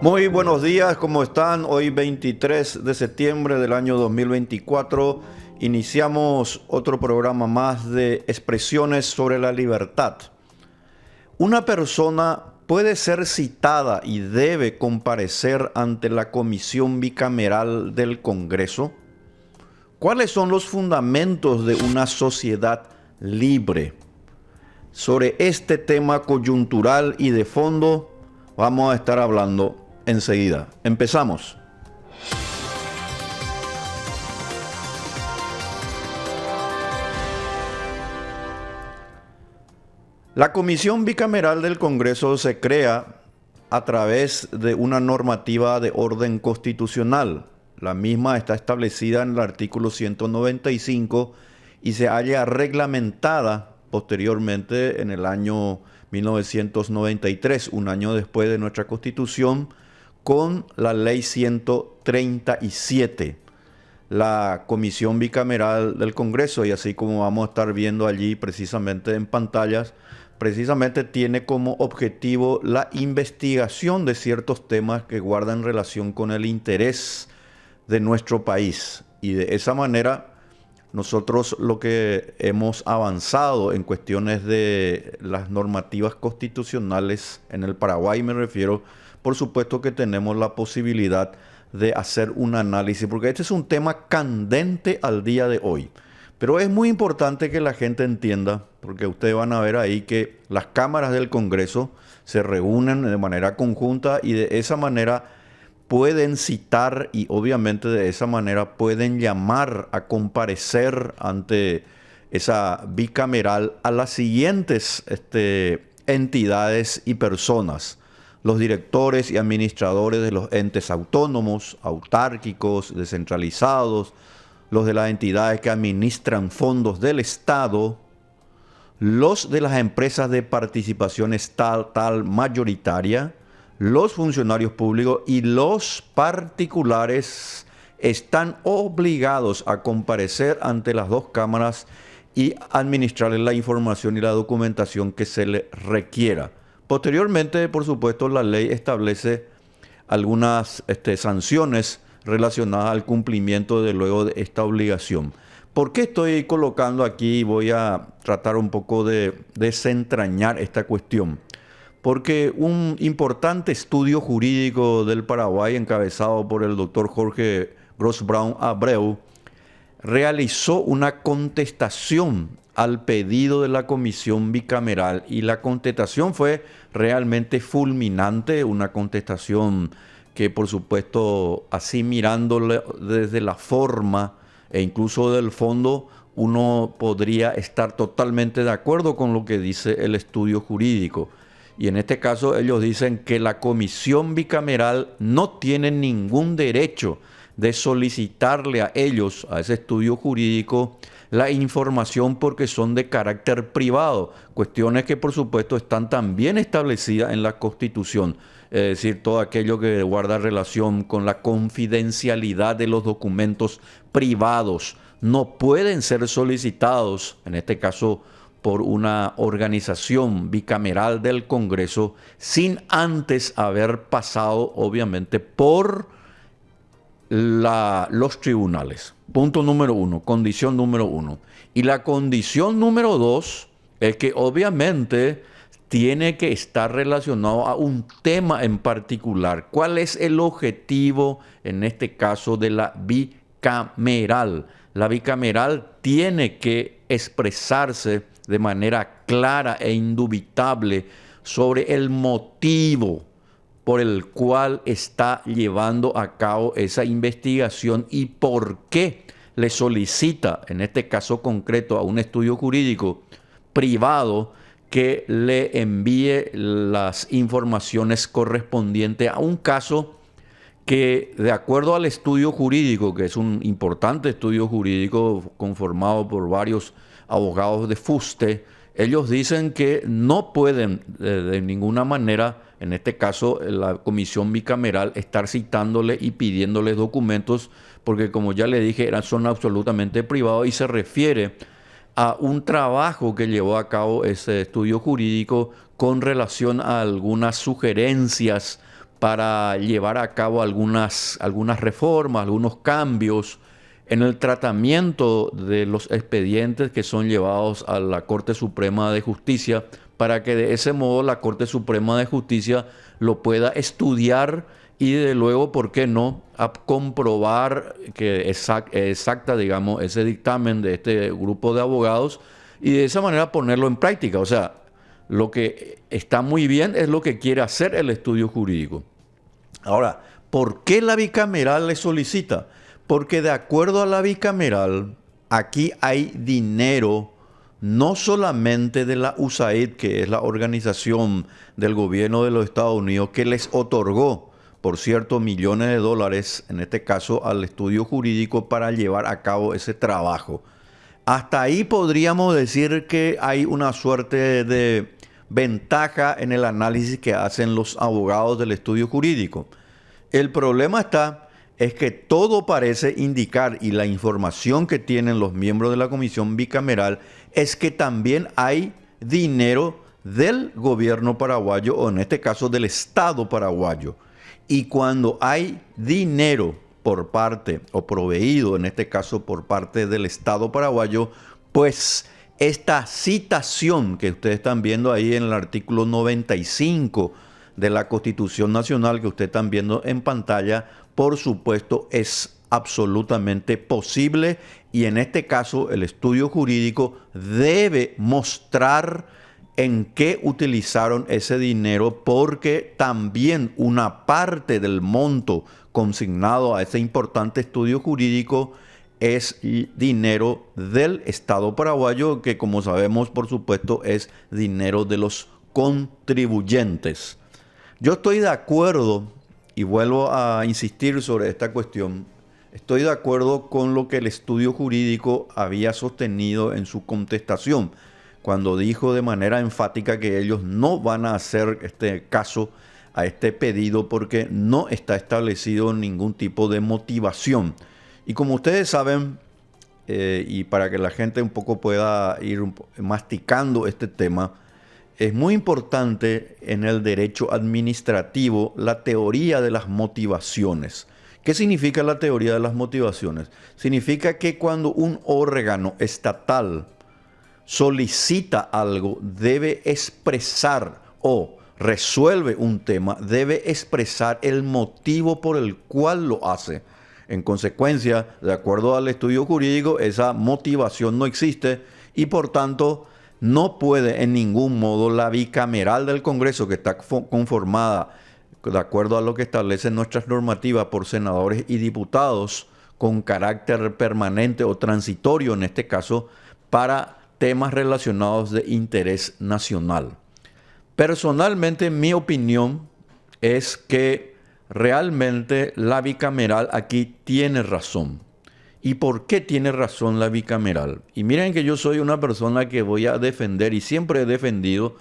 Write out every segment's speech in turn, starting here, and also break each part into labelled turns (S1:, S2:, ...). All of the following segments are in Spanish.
S1: Muy buenos días, ¿cómo están? Hoy 23 de septiembre del año 2024 iniciamos otro programa más de expresiones sobre la libertad. Una persona puede ser citada y debe comparecer ante la Comisión Bicameral del Congreso. ¿Cuáles son los fundamentos de una sociedad libre? Sobre este tema coyuntural y de fondo vamos a estar hablando enseguida. Empezamos. La Comisión Bicameral del Congreso se crea a través de una normativa de orden constitucional. La misma está establecida en el artículo 195 y se halla reglamentada posteriormente en el año 1993, un año después de nuestra Constitución, con la Ley 137. La Comisión Bicameral del Congreso, y así como vamos a estar viendo allí precisamente en pantallas, precisamente tiene como objetivo la investigación de ciertos temas que guardan relación con el interés de nuestro país. Y de esa manera nosotros lo que hemos avanzado en cuestiones de las normativas constitucionales en el Paraguay, me refiero, por supuesto que tenemos la posibilidad de hacer un análisis, porque este es un tema candente al día de hoy. Pero es muy importante que la gente entienda, porque ustedes van a ver ahí que las cámaras del Congreso se reúnen de manera conjunta y de esa manera pueden citar y obviamente de esa manera pueden llamar a comparecer ante esa bicameral a las siguientes entidades y personas: los directores y administradores de los entes autónomos, autárquicos, descentralizados, los de las entidades que administran fondos del Estado, los de las empresas de participación estatal mayoritaria, los funcionarios públicos y los particulares están obligados a comparecer ante las dos cámaras y administrarles la información y la documentación que se les requiera. Posteriormente, por supuesto, la ley establece algunas sanciones relacionadas al cumplimiento de luego de esta obligación. ¿Por qué estoy colocando aquí? Voy a tratar un poco de desentrañar esta cuestión. Porque un importante estudio jurídico del Paraguay, encabezado por el doctor Jorge Grosbraun Abreu, realizó una contestación al pedido de la Comisión Bicameral, y la contestación fue realmente fulminante, una contestación que, por supuesto, así mirándole desde la forma e incluso del fondo, uno podría estar totalmente de acuerdo con lo que dice el estudio jurídico. Y en este caso ellos dicen que la Comisión Bicameral no tiene ningún derecho de solicitarle a ellos, a ese estudio jurídico, la información porque son de carácter privado, cuestiones que por supuesto están también establecidas en la Constitución, es decir, todo aquello que guarda relación con la confidencialidad de los documentos privados no pueden ser solicitados, en este caso por una organización bicameral del Congreso, sin antes haber pasado obviamente por los tribunales. Punto número uno, condición número uno. Y la condición número dos es que obviamente tiene que estar relacionado a un tema en particular. ¿Cuál es el objetivo, en este caso, de la bicameral? La bicameral tiene que expresarse de manera clara e indubitable sobre el motivo por el cual está llevando a cabo esa investigación y por qué le solicita, en este caso concreto, a un estudio jurídico privado que le envíe las informaciones correspondientes a un caso que, de acuerdo al estudio jurídico, que es un importante estudio jurídico conformado por varios abogados de fuste, ellos dicen que no pueden de ninguna manera, en este caso la Comisión Bicameral, estar citándole y pidiéndoles documentos, porque como ya le dije, son absolutamente privados y se refiere a un trabajo que llevó a cabo ese estudio jurídico con relación a algunas sugerencias para llevar a cabo algunas reformas, algunos cambios en el tratamiento de los expedientes que son llevados a la Corte Suprema de Justicia, para que de ese modo la Corte Suprema de Justicia lo pueda estudiar y de luego, ¿por qué no?, a comprobar que exacta, digamos, ese dictamen de este grupo de abogados y de esa manera ponerlo en práctica. O sea, lo que está muy bien es lo que quiere hacer el estudio jurídico. Ahora, ¿por qué la bicameral le solicita? Porque de acuerdo a la bicameral, aquí hay dinero no solamente de la USAID, que es la organización del gobierno de los Estados Unidos, que les otorgó, por cierto, millones de dólares, en este caso al estudio jurídico, para llevar a cabo ese trabajo. Hasta ahí podríamos decir que hay una suerte de ventaja en el análisis que hacen los abogados del estudio jurídico. El problema es que todo parece indicar, y la información que tienen los miembros de la comisión bicameral, es que también hay dinero del gobierno paraguayo, o en este caso del Estado paraguayo. Y cuando hay dinero por parte, o proveído en este caso por parte del Estado paraguayo, pues esta citación que ustedes están viendo ahí en el artículo 95 de la Constitución Nacional, que ustedes están viendo en pantalla, por supuesto es absolutamente posible, y en este caso el estudio jurídico debe mostrar en qué utilizaron ese dinero, porque también una parte del monto consignado a ese importante estudio jurídico es dinero del Estado paraguayo, que como sabemos, por supuesto, es dinero de los contribuyentes. Yo estoy de acuerdo, y vuelvo a insistir sobre esta cuestión, estoy de acuerdo con lo que el estudio jurídico había sostenido en su contestación, cuando dijo de manera enfática que ellos no van a hacer este caso a este pedido porque no está establecido ningún tipo de motivación. Y como ustedes saben, y para que la gente un poco pueda ir masticando este tema, es muy importante en el derecho administrativo la teoría de las motivaciones. ¿Qué significa la teoría de las motivaciones? Significa que cuando un órgano estatal solicita algo, debe expresar, o resuelve un tema, debe expresar el motivo por el cual lo hace. En consecuencia, de acuerdo al estudio jurídico, esa motivación no existe y por tanto no puede en ningún modo la bicameral del Congreso, que está conformada de acuerdo a lo que establecen nuestras normativas por senadores y diputados con carácter permanente o transitorio en este caso, para temas relacionados de interés nacional. Personalmente, mi opinión es que realmente la bicameral aquí tiene razón. ¿Y por qué tiene razón la bicameral? Y miren que yo soy una persona que voy a defender, y siempre he defendido,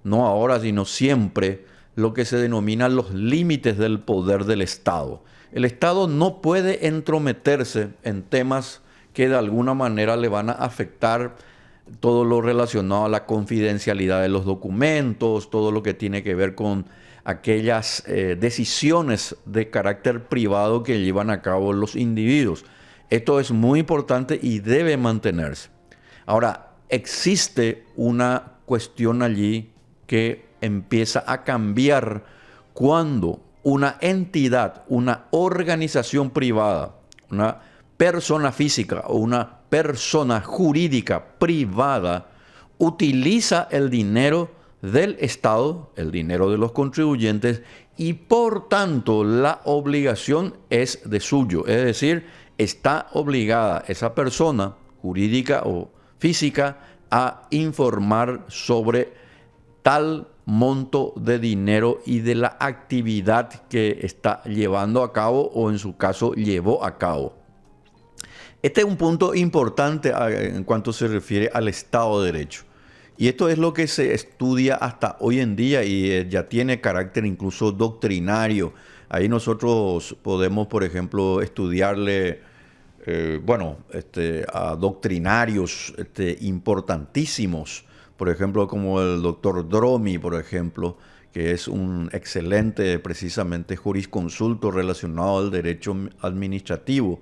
S1: no ahora sino siempre, lo que se denomina los límites del poder del Estado. El Estado no puede entrometerse en temas que de alguna manera le van a afectar todo lo relacionado a la confidencialidad de los documentos, todo lo que tiene que ver con aquellas decisiones de carácter privado que llevan a cabo los individuos. Esto es muy importante y debe mantenerse. Ahora, existe una cuestión allí que empieza a cambiar cuando una entidad, una organización privada, una persona física o una persona jurídica privada utiliza el dinero del Estado, el dinero de los contribuyentes, y por tanto la obligación es de suyo. Es decir, está obligada esa persona jurídica o física a informar sobre tal monto de dinero y de la actividad que está llevando a cabo o en su caso llevó a cabo. Este es un punto importante en cuanto se refiere al Estado de Derecho. Y esto es lo que se estudia hasta hoy en día y ya tiene carácter incluso doctrinario. Ahí nosotros podemos, por ejemplo, estudiarle a doctrinarios importantísimos, por ejemplo, como el doctor Dromi, por ejemplo, que es un excelente, precisamente, jurisconsulto relacionado al derecho administrativo,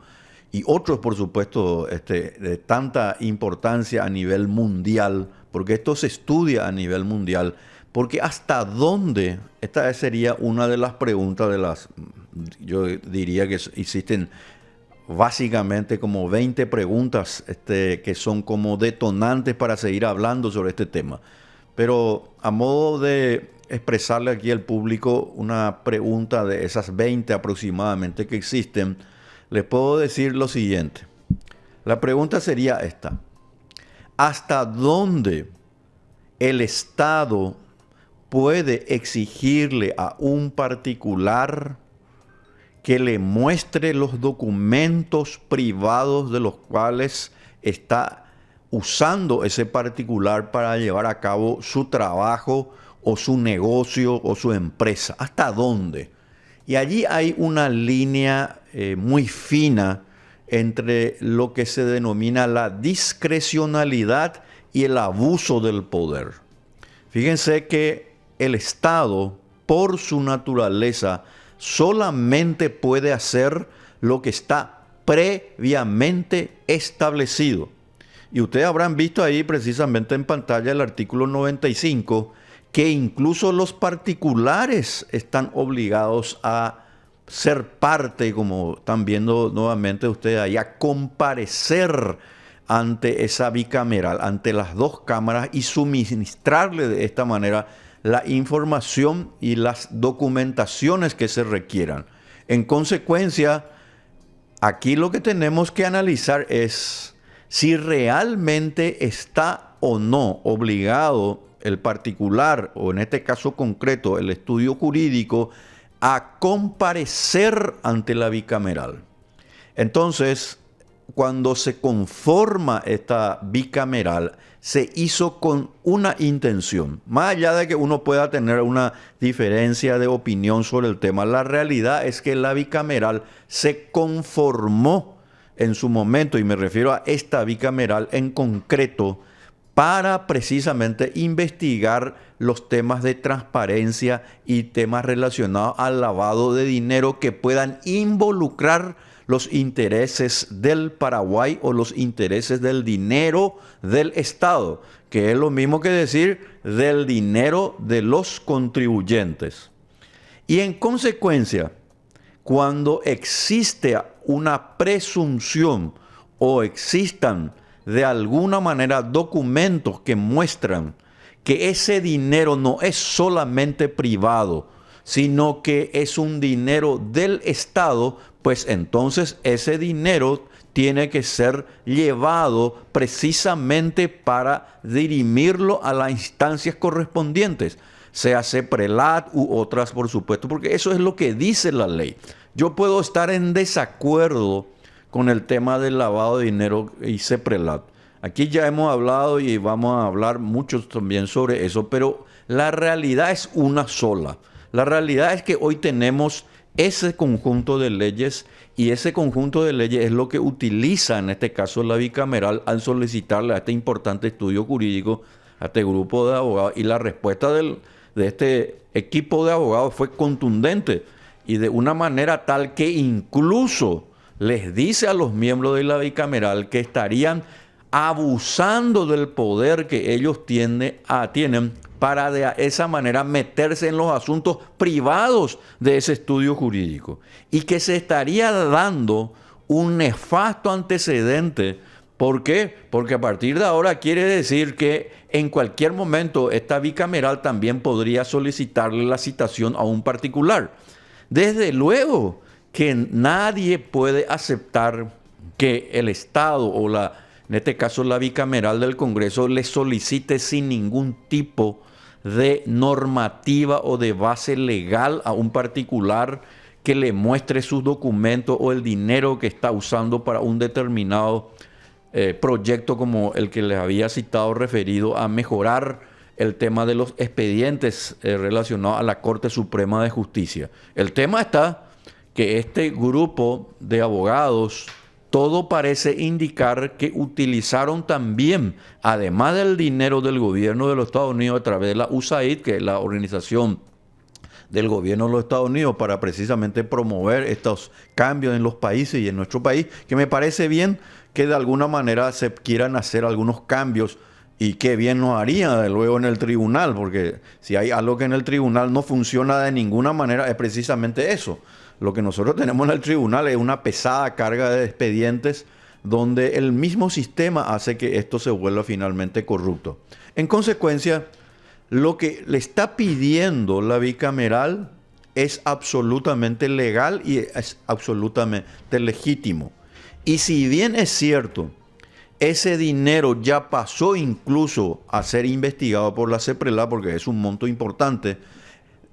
S1: y otros, por supuesto, de tanta importancia a nivel mundial, porque esto se estudia a nivel mundial, porque hasta dónde, esta sería una de las preguntas yo diría que existen básicamente como 20 preguntas que son como detonantes para seguir hablando sobre este tema. Pero a modo de expresarle aquí al público una pregunta de esas 20 aproximadamente que existen, les puedo decir lo siguiente. La pregunta sería esta: ¿hasta dónde el Estado puede exigirle a un particular que le muestre los documentos privados de los cuales está usando ese particular para llevar a cabo su trabajo o su negocio o su empresa? ¿Hasta dónde? Y allí hay una línea muy fina entre lo que se denomina la discrecionalidad y el abuso del poder. Fíjense que el Estado, por su naturaleza, solamente puede hacer lo que está previamente establecido. Y ustedes habrán visto ahí precisamente en pantalla el artículo 95, que incluso los particulares están obligados a ser parte, como están viendo nuevamente ustedes ahí, a comparecer ante esa bicameral, ante las dos cámaras, y suministrarle de esta manera la información y las documentaciones que se requieran. En consecuencia, aquí lo que tenemos que analizar es si realmente está o no obligado el particular, o en este caso concreto el estudio jurídico, a comparecer ante la bicameral. Entonces, cuando se conforma esta bicameral, se hizo con una intención. Más allá de que uno pueda tener una diferencia de opinión sobre el tema, la realidad es que la bicameral se conformó en su momento, y me refiero a esta bicameral en concreto, para precisamente investigar los temas de transparencia y temas relacionados al lavado de dinero que puedan involucrar los intereses del Paraguay o los intereses del dinero del Estado, que es lo mismo que decir del dinero de los contribuyentes. Y en consecuencia, cuando existe una presunción o existan de alguna manera documentos que muestran que ese dinero no es solamente privado, sino que es un dinero del Estado, pues entonces ese dinero tiene que ser llevado precisamente para dirimirlo a las instancias correspondientes, sea CEPRELAT u otras, por supuesto, porque eso es lo que dice la ley. Yo puedo estar en desacuerdo con el tema del lavado de dinero y CEPRELAT. Aquí ya hemos hablado y vamos a hablar mucho también sobre eso, pero la realidad es una sola. La realidad es que hoy tenemos ese conjunto de leyes, y ese conjunto de leyes es lo que utiliza en este caso la bicameral al solicitarle a este importante estudio jurídico, a este grupo de abogados, y la respuesta de este equipo de abogados fue contundente y de una manera tal que incluso les dice a los miembros de la bicameral que estarían abusando del poder que ellos tienen para de esa manera meterse en los asuntos privados de ese estudio jurídico, y que se estaría dando un nefasto antecedente. ¿Por qué? Porque a partir de ahora quiere decir que en cualquier momento esta bicameral también podría solicitarle la citación a un particular. Desde luego que nadie puede aceptar que el Estado o en este caso la bicameral del Congreso, le solicite sin ningún tipo de normativa o de base legal a un particular que le muestre sus documentos o el dinero que está usando para un determinado proyecto, como el que les había citado, referido a mejorar el tema de los expedientes relacionados a la Corte Suprema de Justicia. El tema está que este grupo de abogados, todo parece indicar que utilizaron también, además del dinero del gobierno de los Estados Unidos a través de la USAID, que es la organización del gobierno de los Estados Unidos para precisamente promover estos cambios en los países y en nuestro país, que me parece bien que de alguna manera se quieran hacer algunos cambios, y qué bien nos haría de luego en el tribunal, porque si hay algo que en el tribunal no funciona de ninguna manera es precisamente eso. Lo que nosotros tenemos en el tribunal es una pesada carga de expedientes donde el mismo sistema hace que esto se vuelva finalmente corrupto. En consecuencia, lo que le está pidiendo la bicameral es absolutamente legal y es absolutamente legítimo. Y si bien es cierto, ese dinero ya pasó incluso a ser investigado por la CEPRELA porque es un monto importante,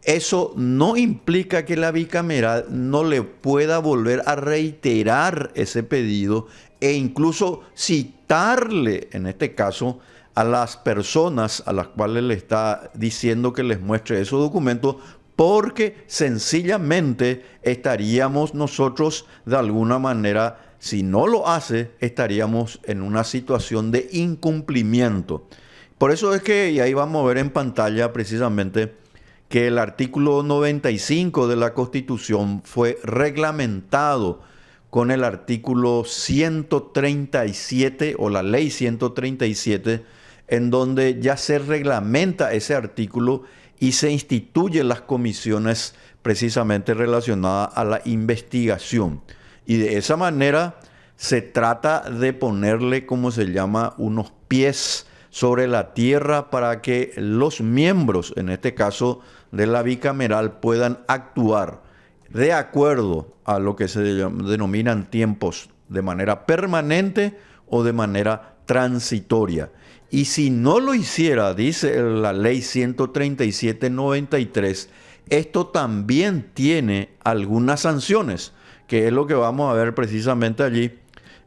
S1: eso no implica que la bicameral no le pueda volver a reiterar ese pedido e incluso citarle, en este caso, a las personas a las cuales le está diciendo que les muestre esos documentos, porque sencillamente estaríamos nosotros de alguna manera, si no lo hace, estaríamos en una situación de incumplimiento. Por eso es que, y ahí vamos a ver en pantalla precisamente, que el artículo 95 de la Constitución fue reglamentado con el artículo 137 o la ley 137, en donde ya se reglamenta ese artículo y se instituyen las comisiones precisamente relacionadas a la investigación. Y de esa manera se trata de ponerle, como se llama, unos pies sobre la tierra para que los miembros, en este caso de la bicameral, puedan actuar de acuerdo a lo que se denominan tiempos de manera permanente o de manera transitoria. Y si no lo hiciera, dice la ley 137/93, esto también tiene algunas sanciones, que es lo que vamos a ver precisamente allí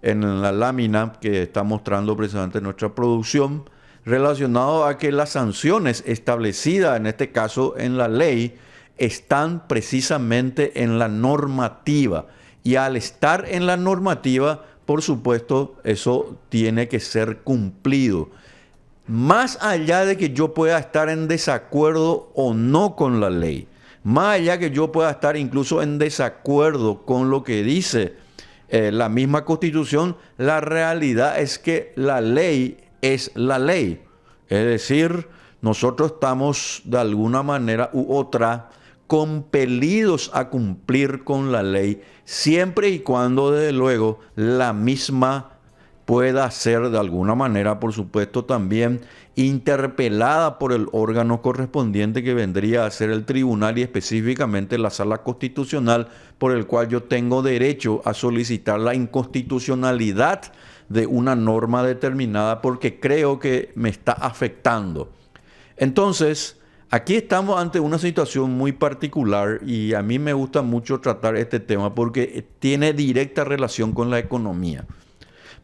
S1: en la lámina que está mostrando precisamente nuestra producción, relacionado a que las sanciones establecidas, en este caso en la ley, están precisamente en la normativa. Y al estar en la normativa, por supuesto, eso tiene que ser cumplido. Más allá de que yo pueda estar en desacuerdo o no con la ley, más allá que yo pueda estar incluso en desacuerdo con lo que dice la misma Constitución, la realidad es que la ley es la ley. Es decir, nosotros estamos de alguna manera u otra compelidos a cumplir con la ley, siempre y cuando, desde luego, la misma pueda ser de alguna manera, por supuesto, también interpelada por el órgano correspondiente, que vendría a ser el tribunal y específicamente la Sala Constitucional, por el cual yo tengo derecho a solicitar la inconstitucionalidad de una norma determinada porque creo que me está afectando. Entonces, aquí estamos ante una situación muy particular y a mí me gusta mucho tratar este tema porque tiene directa relación con la economía.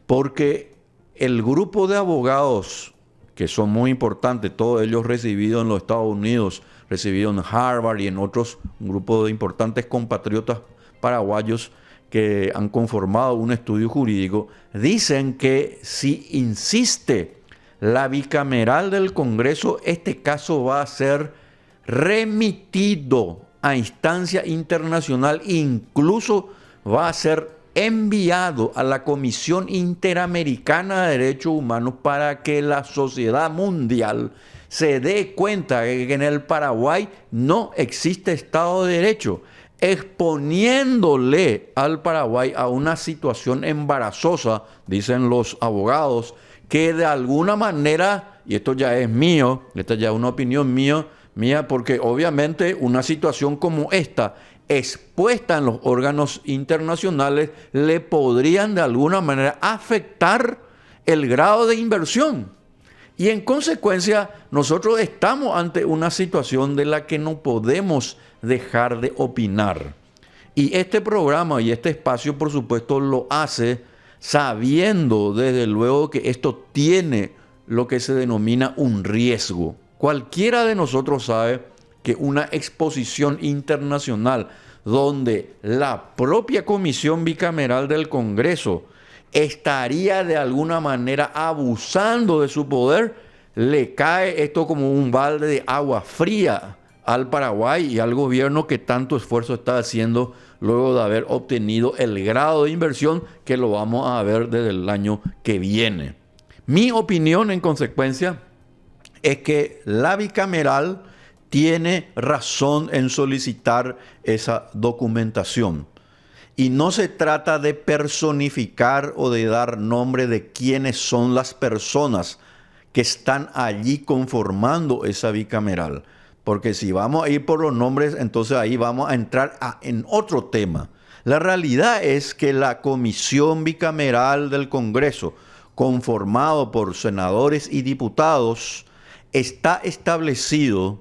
S1: Porque el grupo de abogados, que son muy importantes, todos ellos recibidos en los Estados Unidos, recibidos en Harvard y en otros grupos de importantes compatriotas paraguayos que han conformado un estudio jurídico, dicen que si insiste la bicameral del Congreso, este caso va a ser remitido a instancia internacional, incluso va a ser enviado a la Comisión Interamericana de Derechos Humanos para que la sociedad mundial se dé cuenta de que en el Paraguay no existe Estado de Derecho, exponiéndole al Paraguay a una situación embarazosa, dicen los abogados, que de alguna manera, y esto ya es mío, esta ya es una opinión mía, porque obviamente una situación como esta, expuesta en los órganos internacionales, le podrían de alguna manera afectar el grado de inversión. Y en consecuencia, nosotros estamos ante una situación de la que no podemos dejar de opinar. Y este programa y este espacio, por supuesto, lo hace sabiendo desde luego que esto tiene lo que se denomina un riesgo. Cualquiera de nosotros sabe que una exposición internacional donde la propia Comisión Bicameral del Congreso estaría de alguna manera abusando de su poder, le cae esto como un balde de agua fría al Paraguay y al gobierno que tanto esfuerzo está haciendo luego de haber obtenido el grado de inversión que lo vamos a ver desde el año que viene. Mi opinión, en consecuencia, es que la bicameral tiene razón en solicitar esa documentación. Y no se trata de personificar o de dar nombre de quiénes son las personas que están allí conformando esa bicameral. Porque si vamos a ir por los nombres, entonces ahí vamos a entrar en otro tema. La realidad es que la Comisión Bicameral del Congreso, conformado por senadores y diputados, está establecido,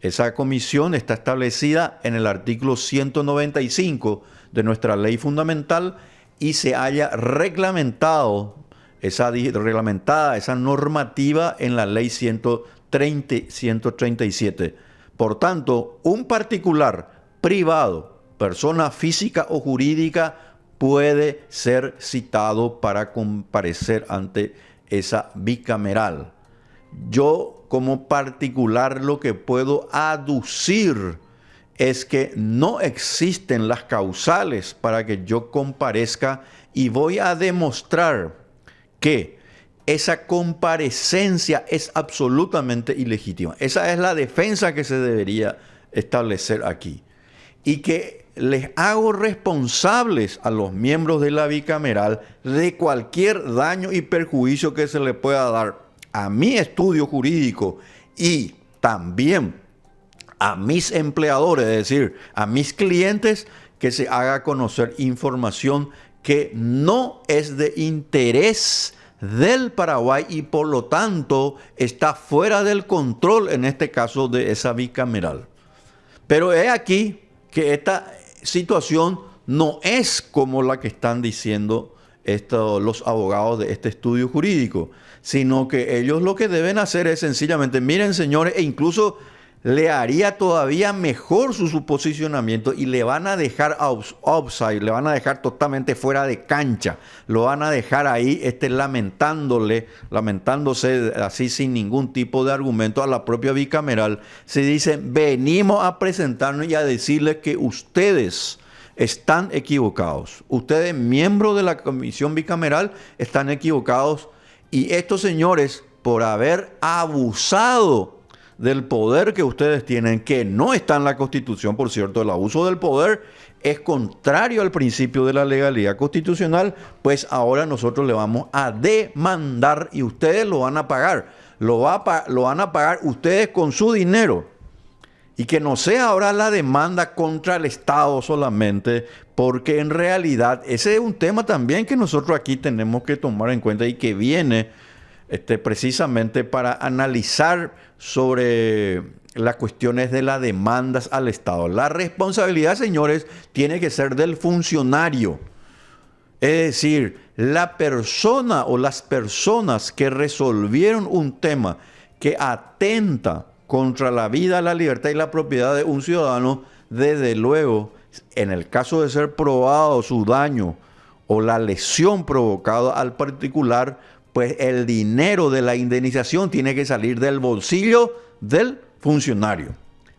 S1: esa comisión está establecida en el artículo 195 de nuestra ley fundamental y se haya reglamentada esa normativa en la ley 137. Por tanto, un particular, privado, persona física o jurídica, puede ser citado para comparecer ante esa bicameral. Yo, como particular, lo que puedo aducir es que no existen las causales para que yo comparezca y voy a demostrar que esa comparecencia es absolutamente ilegítima. Esa es la defensa que se debería establecer aquí. Y que les hago responsables a los miembros de la bicameral de cualquier daño y perjuicio que se le pueda dar a mi estudio jurídico y también a mis empleadores, es decir, a mis clientes, que se haga conocer información que no es de interés del Paraguay y por lo tanto está fuera del control, en este caso, de esa bicameral. Pero es aquí que esta situación no es como la que están diciendo los abogados de este estudio jurídico, sino que ellos lo que deben hacer es sencillamente, miren señores, e incluso le haría todavía mejor su posicionamiento y le van a dejar offside, le van a dejar totalmente fuera de cancha, lo van a dejar ahí lamentándose así sin ningún tipo de argumento a la propia bicameral. Se dicen, venimos a presentarnos y a decirles que ustedes están equivocados. Ustedes, miembros de la comisión bicameral, están equivocados y estos señores, por haber abusado del poder que ustedes tienen, que no está en la Constitución, por cierto, el abuso del poder es contrario al principio de la legalidad constitucional, pues ahora nosotros le vamos a demandar y ustedes lo van a pagar. Lo van a pagar ustedes con su dinero. Y que no sea ahora la demanda contra el Estado solamente, porque en realidad ese es un tema también que nosotros aquí tenemos que tomar en cuenta y que viene precisamente para analizar sobre las cuestiones de las demandas al Estado. La responsabilidad, señores, tiene que ser del funcionario. Es decir, la persona o las personas que resolvieron un tema que atenta contra la vida, la libertad y la propiedad de un ciudadano, desde luego, en el caso de ser probado su daño o la lesión provocada al particular, pues el dinero de la indemnización tiene que salir del bolsillo del funcionario.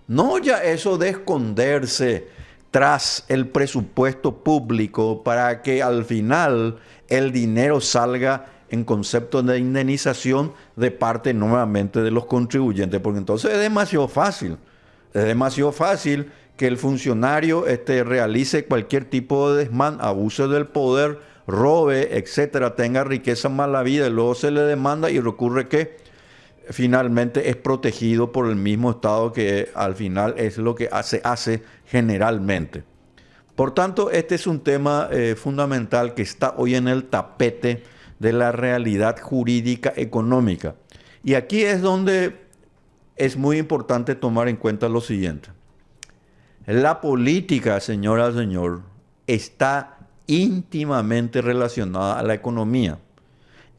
S1: No ya eso de esconderse tras el presupuesto público para que al final el dinero salga en concepto de indemnización de parte nuevamente de los contribuyentes, porque entonces es demasiado fácil que el funcionario realice cualquier tipo de desmán, abuse del poder, robe, etcétera, tenga riqueza mala vida y luego se le demanda y recurre que finalmente es protegido por el mismo Estado, que al final es lo que hace generalmente. Por tanto, este es un tema fundamental que está hoy en el tapete de la realidad jurídica económica. Y aquí es donde es muy importante tomar en cuenta lo siguiente. La política, señora, señor, está íntimamente relacionada a la economía.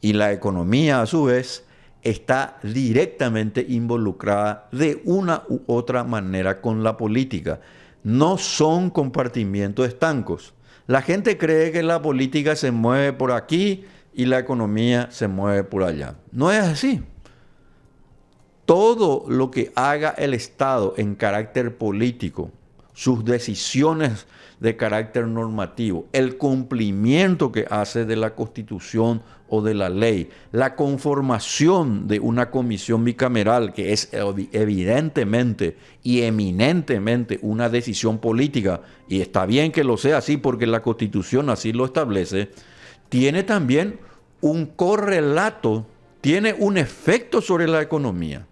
S1: Y la economía, a su vez, está directamente involucrada de una u otra manera con la política. No son compartimientos estancos. La gente cree que la política se mueve por aquí y la economía se mueve por allá. No es así. todo lo que haga el Estado en carácter político, sus decisiones de carácter normativo, el cumplimiento que hace de la Constitución o de la ley, la conformación de una comisión bicameral que es evidentemente y eminentemente una decisión política, y está bien que lo sea así porque la Constitución así lo establece, tiene también un correlato, tiene un efecto sobre la economía.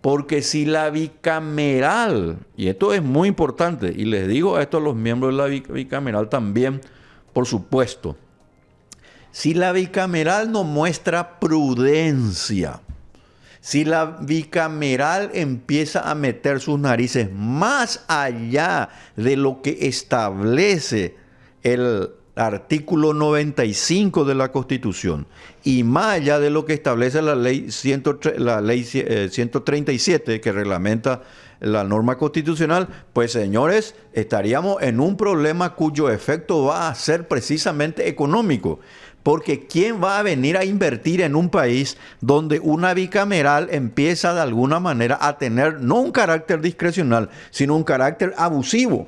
S1: Porque si la bicameral, y esto es muy importante, y les digo esto a los miembros de la bicameral también, por supuesto, si la bicameral no muestra prudencia, si la bicameral empieza a meter sus narices más allá de lo que establece el artículo 95 de la Constitución y más allá de lo que establece la ley 137 que reglamenta la norma constitucional, pues señores, estaríamos en un problema cuyo efecto va a ser precisamente económico. Porque ¿quién va a venir a invertir en un país donde una bicameral empieza de alguna manera a tener no un carácter discrecional, sino un carácter abusivo?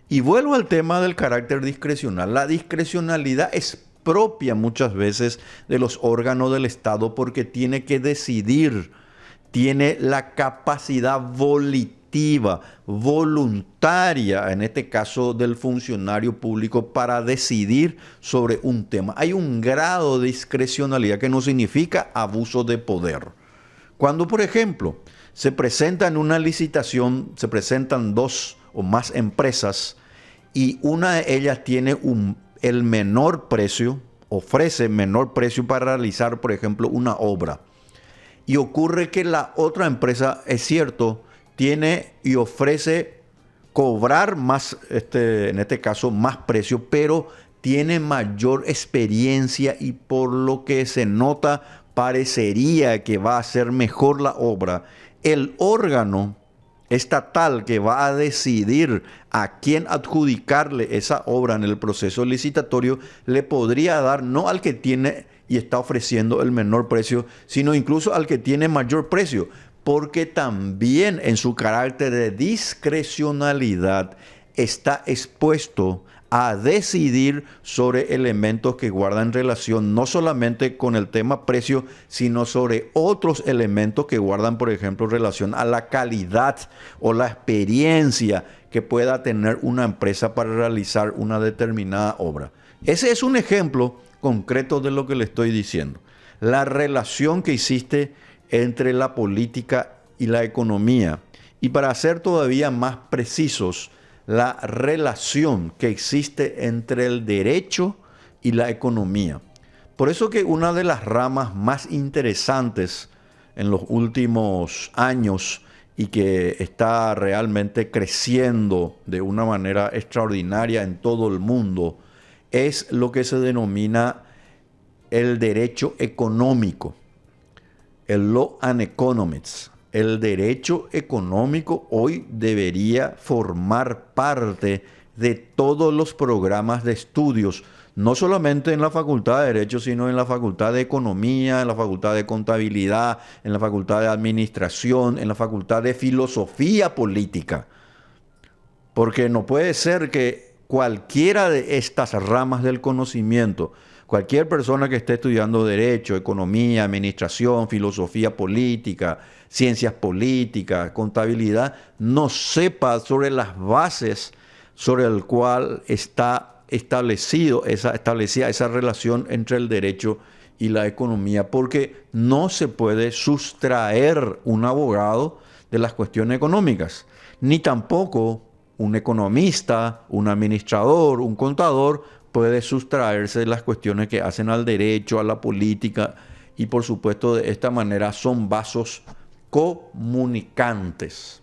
S1: Y vuelvo al tema del carácter discrecional. La discrecionalidad es propia muchas veces de los órganos del Estado porque tiene que decidir, tiene la capacidad volitiva, voluntaria, en este caso del funcionario público, para decidir sobre un tema. Hay un grado de discrecionalidad que no significa abuso de poder. Cuando, por ejemplo, se presenta en una licitación, se presentan dos o más empresas y una de ellas tiene el menor precio, ofrece menor precio para realizar, por ejemplo, una obra. Y ocurre que la otra empresa, es cierto, tiene y ofrece cobrar más, en este caso, más precio, pero tiene mayor experiencia y por lo que se nota parecería que va a ser mejor la obra. El órgano estatal que va a decidir a quién adjudicarle esa obra en el proceso licitatorio le podría dar no al que tiene y está ofreciendo el menor precio, sino incluso al que tiene mayor precio, porque también en su carácter de discrecionalidad está expuesto a decidir sobre elementos que guardan relación no solamente con el tema precio, sino sobre otros elementos que guardan, por ejemplo, relación a la calidad o la experiencia que pueda tener una empresa para realizar una determinada obra. Ese es un ejemplo concreto de lo que le estoy diciendo. La relación que existe entre la política y la economía. Y para ser todavía más precisos, la relación que existe entre el derecho y la economía. Por eso que una de las ramas más interesantes en los últimos años y que está realmente creciendo de una manera extraordinaria en todo el mundo es lo que se denomina el derecho económico, el Law and Economics. El derecho económico hoy debería formar parte de todos los programas de estudios, no solamente en la Facultad de Derecho, sino en la Facultad de Economía, en la Facultad de Contabilidad, en la Facultad de Administración, en la Facultad de Filosofía Política. Porque no puede ser que cualquiera de estas ramas del conocimiento, cualquier persona que esté estudiando Derecho, Economía, Administración, Filosofía Política, Ciencias Políticas, Contabilidad, no sepa sobre las bases sobre el cual está establecida esa relación entre el derecho y la economía, porque no se puede sustraer un abogado de las cuestiones económicas, ni tampoco un economista, un administrador, un contador puede sustraerse de las cuestiones que hacen al derecho, a la política, y por supuesto de esta manera son vasos comunicantes.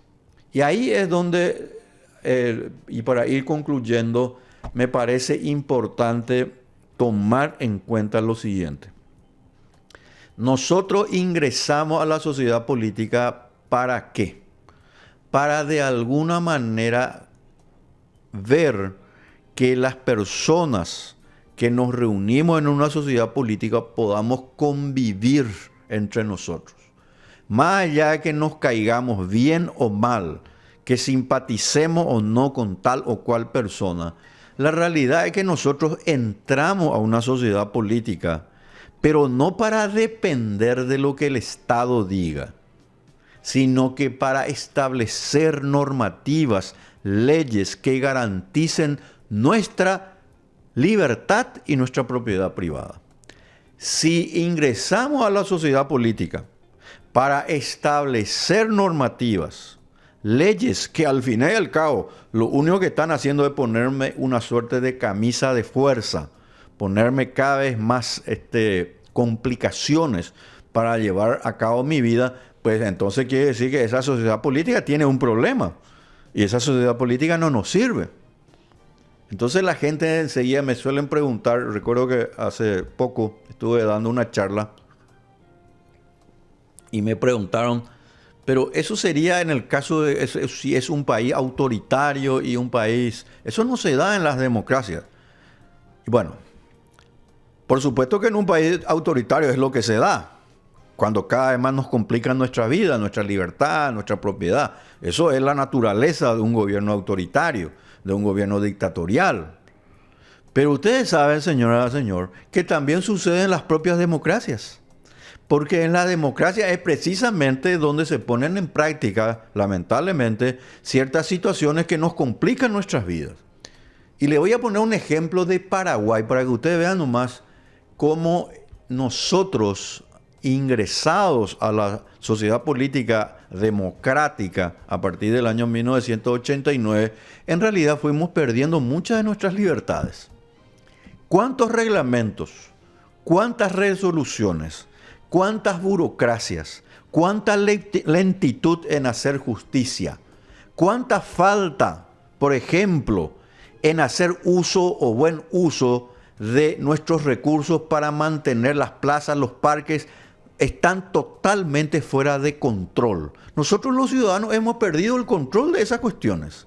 S1: Y ahí es donde, y para ir concluyendo, me parece importante tomar en cuenta lo siguiente. Nosotros ingresamos a la sociedad política ¿para qué? Para de alguna manera ver que las personas que nos reunimos en una sociedad política podamos convivir entre nosotros. más allá de que nos caigamos bien o mal, que simpaticemos o no con tal o cual persona, la realidad es que nosotros entramos a una sociedad política, pero no para depender de lo que el Estado diga, sino que para establecer normativas, leyes que garanticen nuestra libertad y nuestra propiedad privada. Si ingresamos a la sociedad política para establecer normativas, leyes que al fin y al cabo lo único que están haciendo es ponerme una suerte de camisa de fuerza, ponerme cada vez más complicaciones para llevar a cabo mi vida, pues entonces quiere decir que esa sociedad política tiene un problema y esa sociedad política no nos sirve. Entonces la gente enseguida me suelen preguntar, recuerdo que hace poco estuve dando una charla y me preguntaron, pero eso sería en el caso de si es un país autoritario y un país, eso no se da en las democracias. Y bueno, por supuesto que en un país autoritario es lo que se da, cuando cada vez más nos complican nuestra vida, nuestra libertad, nuestra propiedad. Eso es la naturaleza de un gobierno autoritario, de un gobierno dictatorial. Pero ustedes saben, señora, señor, que también sucede en las propias democracias. Porque en la democracia es precisamente donde se ponen en práctica, lamentablemente, ciertas situaciones que nos complican nuestras vidas. Y le voy a poner un ejemplo de Paraguay para que ustedes vean nomás cómo nosotros, ingresados a la sociedad política democrática a partir del año 1989, en realidad fuimos perdiendo muchas de nuestras libertades. ¿Cuántos reglamentos? ¿Cuántas resoluciones? ¿Cuántas burocracias? ¿Cuánta lentitud en hacer justicia? ¿Cuánta falta, por ejemplo, en hacer uso o buen uso de nuestros recursos para mantener las plazas, los parques? Están totalmente fuera de control. Nosotros los ciudadanos hemos perdido el control de esas cuestiones.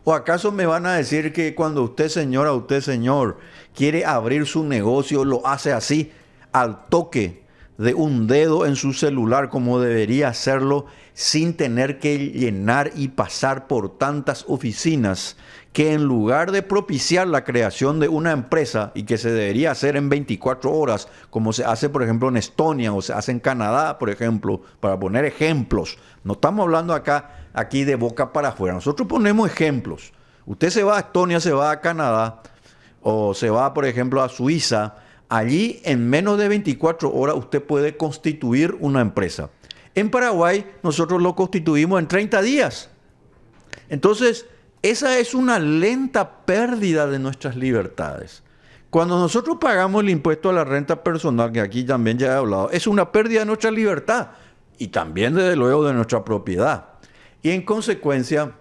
S1: ¿O acaso me van a decir que cuando usted, señora, usted, señor, quiere abrir su negocio, lo hace así, al toque de un dedo en su celular, como debería hacerlo, sin tener que llenar y pasar por tantas oficinas, que en lugar de propiciar la creación de una empresa y que se debería hacer en 24 horas, como se hace por ejemplo en Estonia o se hace en Canadá, por ejemplo, para poner ejemplos, no estamos hablando aquí de boca para afuera, nosotros ponemos ejemplos. Usted se va a Estonia, se va a Canadá o se va por ejemplo a Suiza, allí en menos de 24 horas usted puede constituir una empresa. En Paraguay nosotros lo constituimos en 30 días. Entonces, esa es una lenta pérdida de nuestras libertades. Cuando nosotros pagamos el impuesto a la renta personal, que aquí también ya he hablado, es una pérdida de nuestra libertad y también desde luego de nuestra propiedad. Y en consecuencia,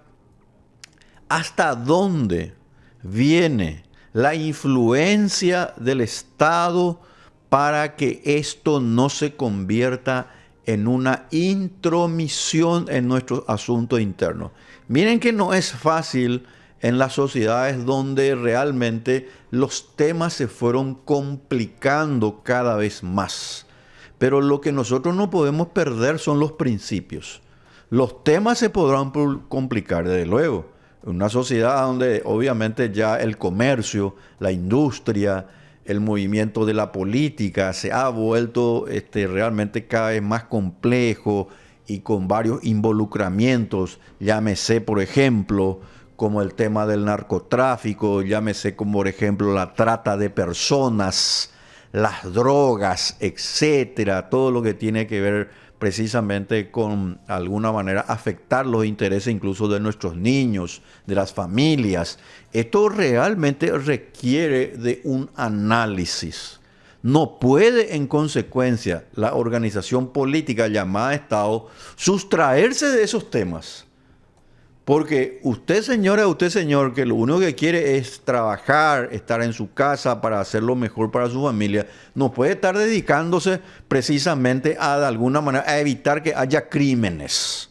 S1: ¿hasta dónde viene la influencia del Estado para que esto no se convierta en una intromisión en nuestros asuntos internos? Miren que no es fácil en las sociedades donde realmente los temas se fueron complicando cada vez más. Pero lo que nosotros no podemos perder son los principios. Los temas se podrán complicar, desde luego. En una sociedad donde obviamente ya el comercio, la industria, el movimiento de la política se ha vuelto realmente cada vez más complejo y con varios involucramientos, llámese por ejemplo como el tema del narcotráfico, llámese como por ejemplo la trata de personas, las drogas, etcétera, todo lo que tiene que ver precisamente con alguna manera afectar los intereses incluso de nuestros niños, de las familias. Esto realmente requiere de un análisis. No puede, en consecuencia, la organización política llamada Estado sustraerse de esos temas. Porque usted, señora, usted, señor, que lo único que quiere es trabajar, estar en su casa para hacer lo mejor para su familia, no puede estar dedicándose precisamente a, de alguna manera, a evitar que haya crímenes.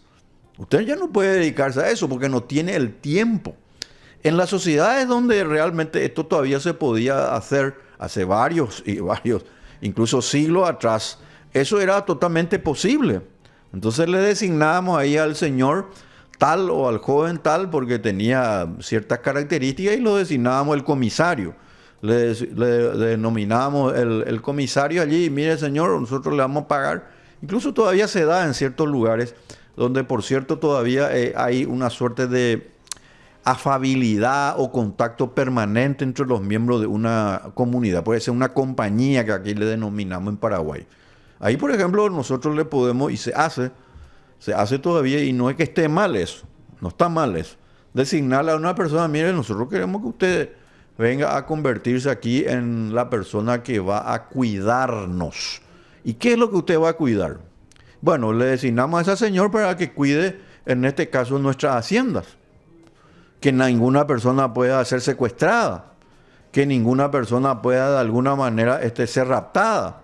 S1: Usted ya no puede dedicarse a eso porque no tiene el tiempo. En las sociedades donde realmente esto todavía se podía hacer hace varios, incluso siglos atrás, eso era totalmente posible. Entonces le designábamos ahí al señor tal o al joven tal porque tenía ciertas características y lo designábamos el comisario. Le denominábamos el comisario allí, mire señor, nosotros le vamos a pagar. Incluso todavía se da en ciertos lugares donde por cierto todavía hay una suerte de afabilidad o contacto permanente entre los miembros de una comunidad. Puede ser una compañía que aquí le denominamos en Paraguay. Ahí, por ejemplo, nosotros le podemos, y se hace todavía, y no es que esté mal eso, no está mal eso. Designarle a una persona, mire, nosotros queremos que usted venga a convertirse aquí en la persona que va a cuidarnos. ¿Y qué es lo que usted va a cuidar? Bueno, le designamos a ese señor para que cuide, en este caso, nuestras haciendas. Que ninguna persona pueda ser secuestrada, que ninguna persona pueda de alguna manera ser raptada,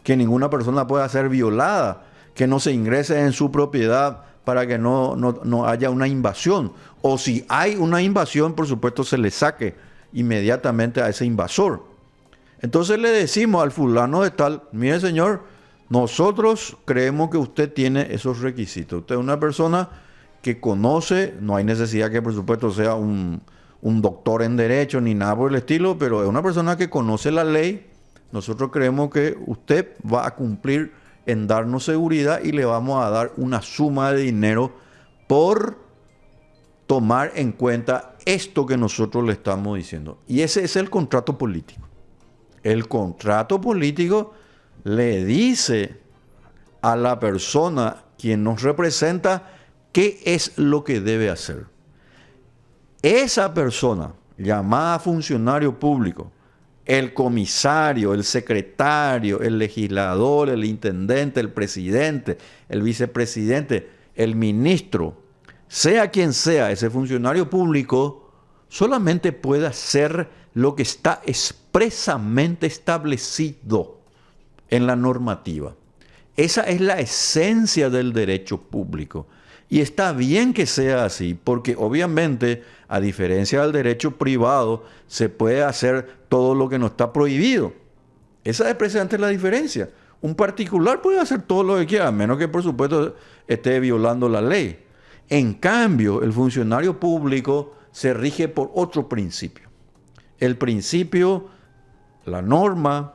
S1: que ninguna persona pueda ser violada, que no se ingrese en su propiedad para que no haya una invasión. O si hay una invasión, por supuesto, se le saque inmediatamente a ese invasor. Entonces le decimos al fulano de tal, mire señor, nosotros creemos que usted tiene esos requisitos. Usted es una persona que conoce, no hay necesidad que por supuesto sea un doctor en derecho ni nada por el estilo, pero es una persona que conoce la ley. Nosotros creemos que usted va a cumplir en darnos seguridad y le vamos a dar una suma de dinero por tomar en cuenta esto que nosotros le estamos diciendo. Y ese es el contrato político. El contrato político le dice a la persona quien nos representa qué es lo que debe hacer. Esa persona llamada funcionario público, el comisario, el secretario, el legislador, el intendente, el presidente, el vicepresidente, el ministro, sea quien sea ese funcionario público, solamente puede hacer lo que está expresamente establecido en la normativa. Esa es la esencia del derecho público. Y está bien que sea así, porque obviamente, a diferencia del derecho privado, se puede hacer todo lo que no está prohibido. Esa es precisamente la diferencia. Un particular puede hacer todo lo que quiera, a menos que por supuesto esté violando la ley. En cambio, el funcionario público se rige por otro principio. El principio, la norma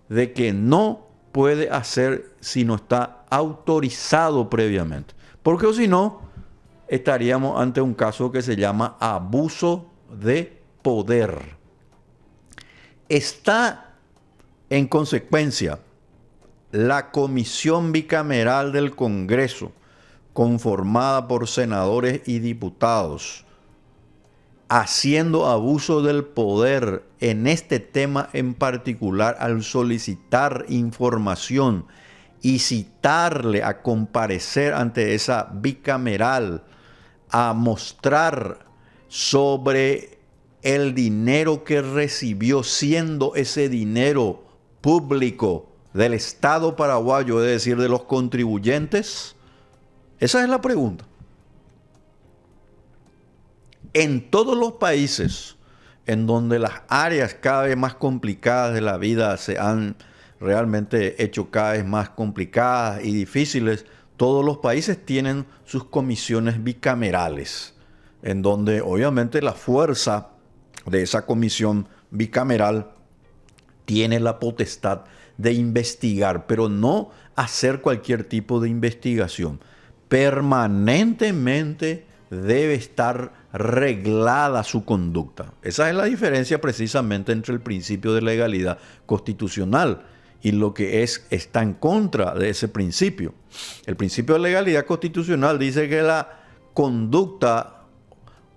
S1: de que no puede hacer si no está autorizado previamente. Porque si no, estaríamos ante un caso que se llama abuso de poder. Está, en consecuencia, la Comisión Bicameral del Congreso, conformada por senadores y diputados, haciendo abuso del poder en este tema en particular al solicitar información y citarle a comparecer ante esa bicameral a mostrar sobre el dinero que recibió, siendo ese dinero público del Estado paraguayo, es decir, de los contribuyentes. Esa es la pregunta. En todos los países en donde las áreas cada vez más complicadas de la vida se han realmente hecho cada vez más complicadas y difíciles, todos los países tienen sus comisiones bicamerales, en donde obviamente la fuerza de esa comisión bicameral tiene la potestad de investigar, pero no hacer cualquier tipo de investigación. Permanentemente debe estar reglada su conducta. Esa es la diferencia precisamente entre el principio de legalidad constitucional y lo que está en contra de ese principio. El principio de legalidad constitucional dice que la conducta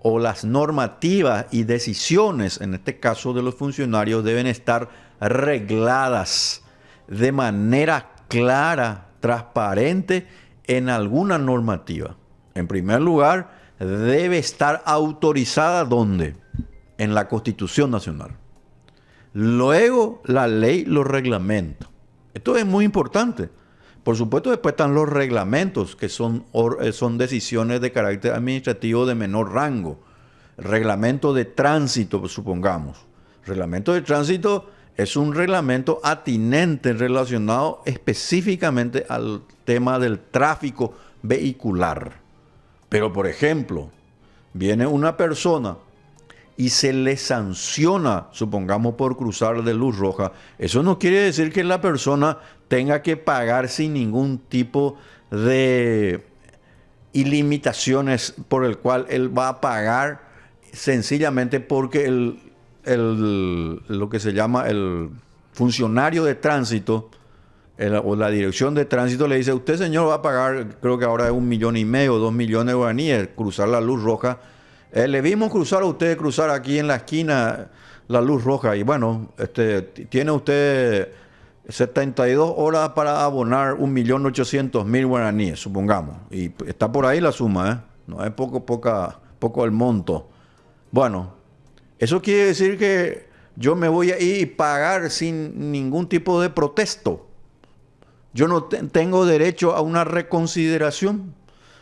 S1: o las normativas y decisiones, en este caso de los funcionarios, deben estar regladas de manera clara, transparente en alguna normativa. En primer lugar, debe estar autorizada ¿dónde? En la Constitución Nacional. Luego, la ley, los reglamentos. Esto es muy importante. Por supuesto, después están los reglamentos, que son decisiones de carácter administrativo de menor rango. Reglamento de tránsito, supongamos. Reglamento de tránsito Es un reglamento atinente relacionado específicamente al tema del tráfico vehicular. Pero, por ejemplo, viene una persona y se le sanciona, supongamos por cruzar de luz roja. Eso no quiere decir que la persona tenga que pagar sin ningún tipo de ilimitaciones por el cual él va a pagar sencillamente porque lo que se llama el funcionario de tránsito o la dirección de tránsito le dice: usted, señor, va a pagar, creo que ahora es 1,5 millones, 2 millones de guaraníes, cruzar la luz roja. Le vimos cruzar a usted, cruzar aquí en la esquina la luz roja, y bueno, tiene usted 72 horas para abonar 1.800.000 guaraníes, supongamos. Y está por ahí la suma, ¿eh? No es poco el monto. Bueno, eso quiere decir que yo me voy a ir y pagar sin ningún tipo de protesto. Yo no tengo derecho a una reconsideración.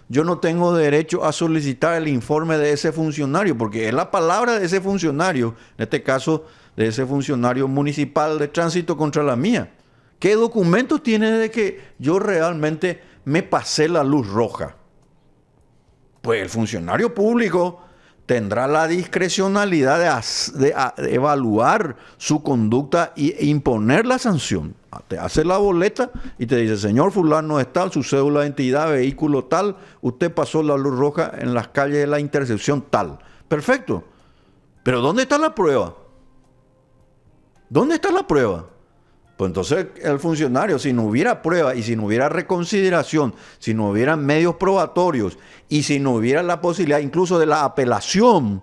S1: Yo no tengo derecho a solicitar el informe de ese funcionario, porque es la palabra de ese funcionario, en este caso de ese funcionario municipal de tránsito, contra la mía. ¿Qué documentos tiene de que yo realmente me pasé la luz roja? Pues el funcionario público tendrá la discrecionalidad de evaluar su conducta e imponer la sanción. Te hace la boleta y te dice: señor fulano es tal, su cédula de identidad, vehículo tal, usted pasó la luz roja en las calles de la intersección tal. Perfecto. Pero ¿dónde está la prueba? ¿Dónde está la prueba? Pues entonces el funcionario, si no hubiera prueba y si no hubiera reconsideración, si no hubiera medios probatorios y si no hubiera la posibilidad incluso de la apelación,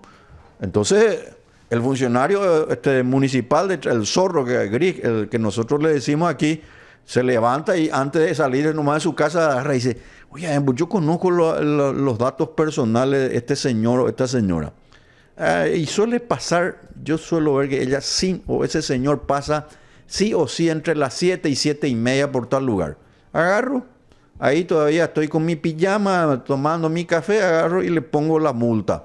S1: entonces el funcionario municipal, el zorro, el que nosotros le decimos aquí, se levanta y antes de salir nomás de su casa agarra y dice: oye, yo conozco los datos personales de este señor o esta señora. Y suele pasar, yo suelo ver que ella o ese señor pasa sí o sí entre las 7 y 7:30 por tal lugar. Agarro, ahí todavía estoy con mi pijama, tomando mi café, agarro y le pongo la multa.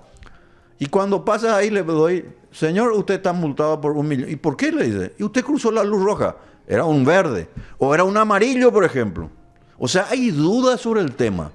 S1: Y cuando pasa ahí le doy: señor, usted está multado por 1 millón. ¿Y por qué? Le dice. Y usted cruzó la luz roja. Era un verde. O era un amarillo, por ejemplo. O sea, hay dudas sobre el tema.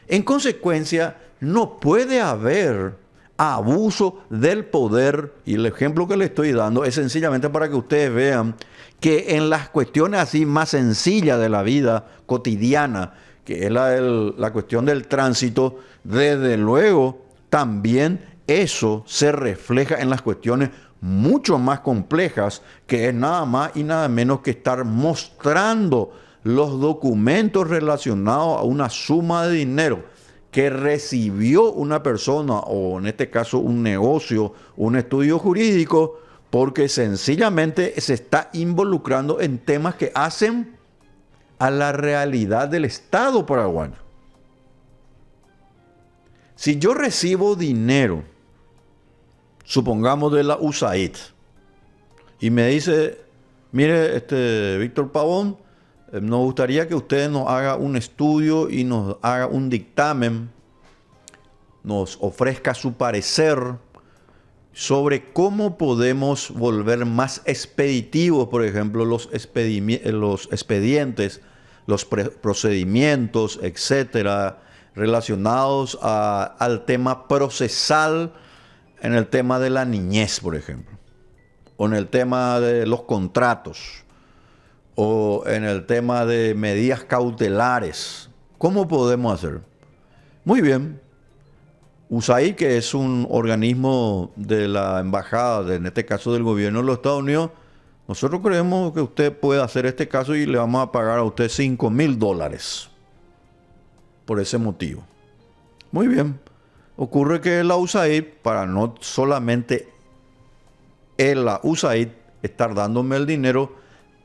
S1: En consecuencia, no puede haber abuso del poder. Y el ejemplo que le estoy dando es sencillamente para que ustedes vean que en las cuestiones así más sencillas de la vida cotidiana, que es la cuestión del tránsito, desde luego también eso se refleja en las cuestiones mucho más complejas, que es nada más y nada menos que estar mostrando los documentos relacionados a una suma de dinero que recibió una persona, o en este caso un negocio, un estudio jurídico, porque sencillamente se está involucrando en temas que hacen a la realidad del Estado paraguayo. Si yo recibo dinero, supongamos de la USAID, y me dice: mire, Víctor Pavón, nos gustaría que usted nos haga un estudio y nos haga un dictamen, nos ofrezca su parecer sobre cómo podemos volver más expeditivos, por ejemplo, los expedientes, los procedimientos, etcétera, relacionados al tema procesal, en el tema de la niñez, por ejemplo, o en el tema de los contratos, o en el tema de medidas cautelares. ¿Cómo podemos hacer? Muy bien. USAID, que es un organismo de la embajada, en este caso del gobierno de los Estados Unidos, nosotros creemos que usted puede hacer este caso y le vamos a pagar a usted $5,000 por ese motivo. Muy bien. Ocurre que la USAID, para no solamente la USAID estar dándome el dinero,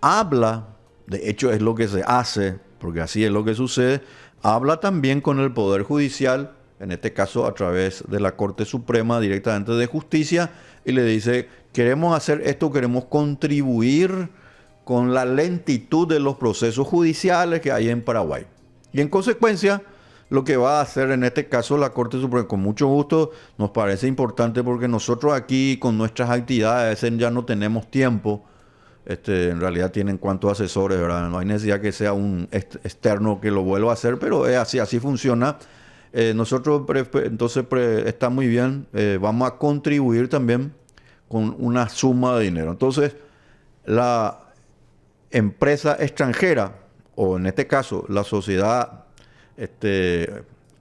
S1: habla, de hecho es lo que se hace, porque así es lo que sucede, habla también con el Poder Judicial, en este caso a través de la Corte Suprema directamente de Justicia, y le dice: queremos hacer esto, queremos contribuir con la lentitud de los procesos judiciales que hay en Paraguay. Y en consecuencia, lo que va a hacer en este caso la Corte Suprema, con mucho gusto, nos parece importante porque nosotros aquí con nuestras actividades ya no tenemos tiempo En realidad tienen cuantos asesores, ¿verdad? No hay necesidad que sea un externo que lo vuelva a hacer, pero es así, así funciona. Nosotros, entonces, está muy bien. Vamos a contribuir también con una suma de dinero. Entonces, la empresa extranjera, o en este caso, la sociedad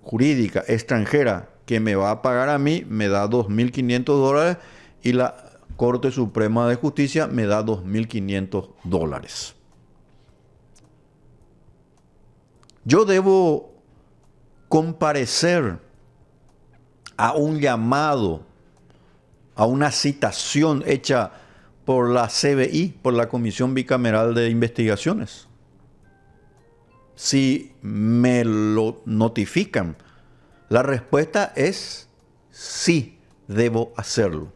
S1: jurídica extranjera que me va a pagar a mí, me da $2.500 y la Corte Suprema de Justicia me da $2.500. Yo debo comparecer a un llamado, a una citación hecha por la CBI, por la Comisión Bicameral de Investigaciones. Si me lo notifican, la respuesta es sí, debo hacerlo.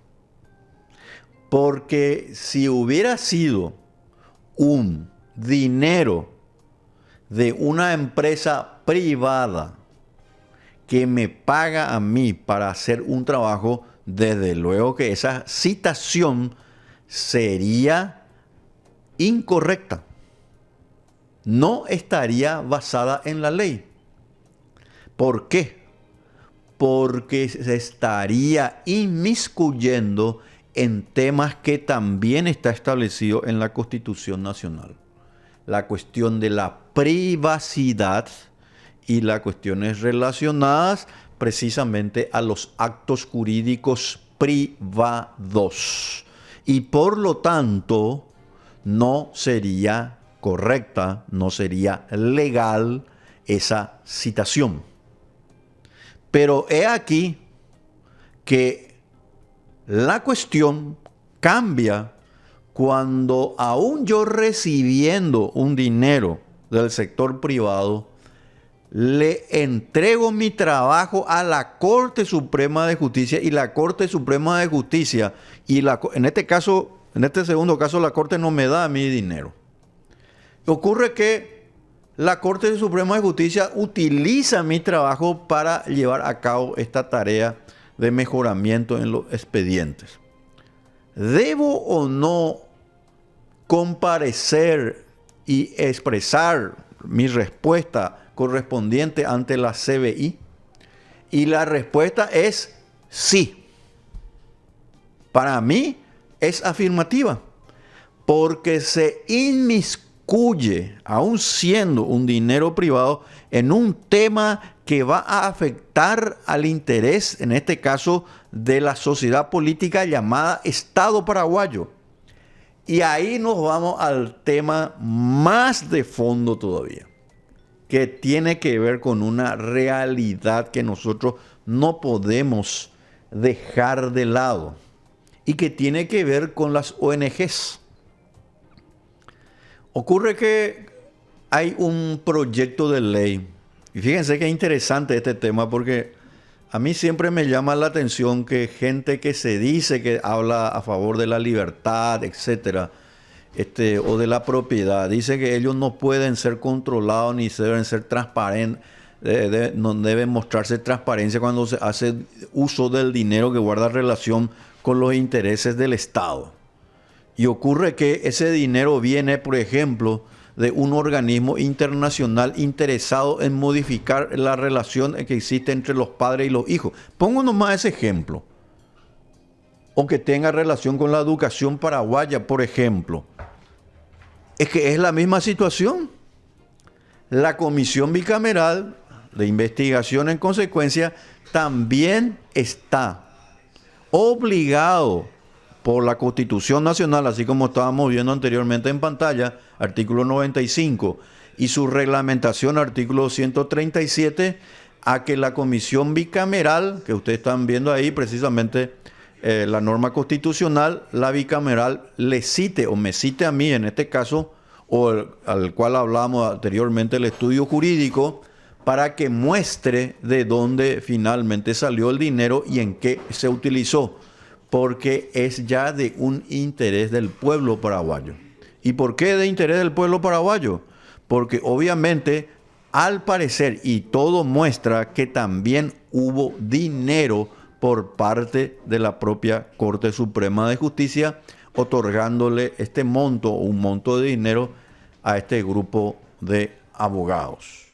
S1: Porque si hubiera sido un dinero de una empresa privada que me paga a mí para hacer un trabajo, desde luego que esa citación sería incorrecta. No estaría basada en la ley. ¿Por qué? Porque se estaría inmiscuyendo en temas que también está establecido en la Constitución Nacional. La cuestión de la privacidad y las cuestiones relacionadas precisamente a los actos jurídicos privados. Y por lo tanto, no sería correcta, no sería legal esa citación. Pero he aquí que la cuestión cambia cuando aún yo recibiendo un dinero del sector privado, le entrego mi trabajo a la Corte Suprema de Justicia y la Corte Suprema de Justicia, en este caso, en este segundo caso, la Corte no me da mi dinero. Ocurre que la Corte Suprema de Justicia utiliza mi trabajo para llevar a cabo esta tarea de mejoramiento en los expedientes. ¿Debo o no comparecer y expresar mi respuesta correspondiente ante la CBI? Y la respuesta es sí. Para mí es afirmativa, porque se inmiscuye, aun siendo un dinero privado, en un tema que va a afectar al interés, en este caso, de la sociedad política llamada Estado paraguayo. Y ahí nos vamos al tema más de fondo todavía, que tiene que ver con una realidad que nosotros no podemos dejar de lado y que tiene que ver con las ONGs. Ocurre que hay un proyecto de ley, y fíjense qué interesante este tema, porque a mí siempre me llama la atención que gente que se dice que habla a favor de la libertad, etcétera, o de la propiedad, dice que ellos no pueden ser controlados ni deben ser transparentes, no deben mostrarse transparencia cuando se hace uso del dinero que guarda relación con los intereses del Estado. Y ocurre que ese dinero viene, por ejemplo, de un organismo internacional interesado en modificar la relación que existe entre los padres y los hijos. Pongo nomás ese ejemplo. O que tenga relación con la educación paraguaya, por ejemplo. Es que es la misma situación. La Comisión Bicameral de Investigación, en consecuencia, también está obligado por la Constitución Nacional, así como estábamos viendo anteriormente en pantalla, artículo 95, y su reglamentación, artículo 137, a que la Comisión Bicameral, que ustedes están viendo ahí precisamente la norma constitucional, la bicameral le cite o me cite a mí en este caso, o al cual hablábamos anteriormente, el estudio jurídico, para que muestre de dónde finalmente salió el dinero y en qué se utilizó, porque es ya de un interés del pueblo paraguayo. ¿Y por qué de interés del pueblo paraguayo? Porque obviamente, al parecer, y todo muestra que también hubo dinero por parte de la propia Corte Suprema de Justicia otorgándole este monto o un monto de dinero a este grupo de abogados.